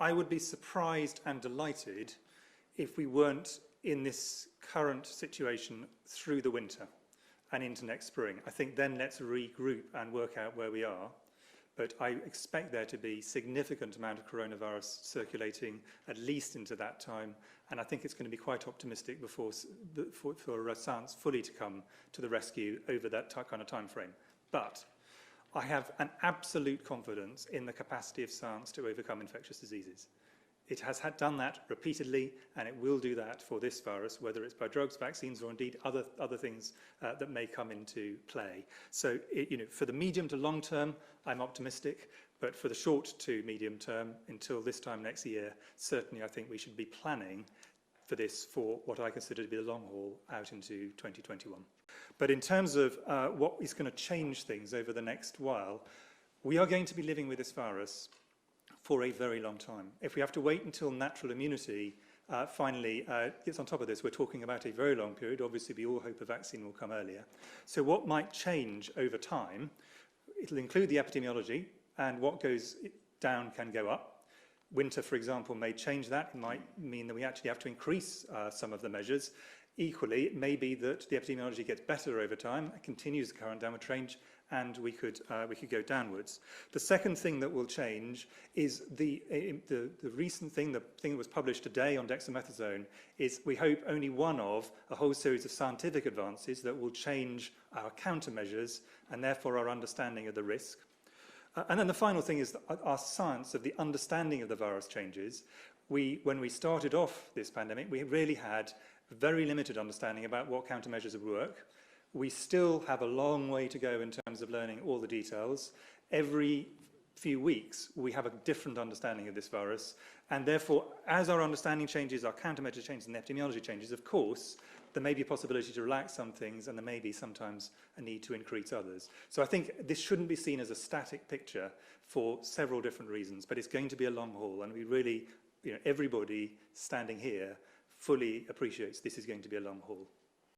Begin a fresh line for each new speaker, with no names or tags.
I would be surprised and delighted if we weren't in this current situation through the winter and into next spring. I think then let's regroup and work out where we are. But I expect there to be significant amount of coronavirus circulating at least into that time, and I think it's going to be quite optimistic for science fully to come to the rescue over that kind of time frame. But I have an absolute confidence in the capacity of science to overcome infectious diseases. It has done that repeatedly, and it will do that for this virus, whether it's by drugs, vaccines, or indeed other things that may come into play. So, for the medium to long term, I'm optimistic, but for the short to medium term, until this time next year, certainly I think we should be planning for this for what I consider to be the long haul out into 2021. But in terms of what is going to change things over the next while, we are going to be living with this virus for a very long time. If we have to wait until natural immunity finally gets on top of this, we're talking about a very long period. Obviously, we all hope a vaccine will come earlier. So what might change over time? It'll include the epidemiology, and what goes down can go up. Winter, for example, may change that. It might mean that we actually have to increase some of the measures. Equally, it may be that the epidemiology gets better over time, continues the current downward trend, and we could go downwards. The second thing that will change is the recent thing, the thing that was published today on dexamethasone, is we hope only one of a whole series of scientific advances that will change our countermeasures and therefore our understanding of the risk. And then the final thing is that our science of the understanding of the virus changes. When we started off this pandemic, we really had very limited understanding about what countermeasures would work. We still have a long way to go in terms of learning all the details. Every few weeks, we have a different understanding of this virus, and therefore, as our understanding changes, our countermeasure changes, and the epidemiology changes, of course, there may be a possibility to relax some things, and there may be sometimes a need to increase others. So I think this shouldn't be seen as a static picture for several different reasons, but it's going to be a long haul, and we really, everybody standing here fully appreciates this is going to be a long haul.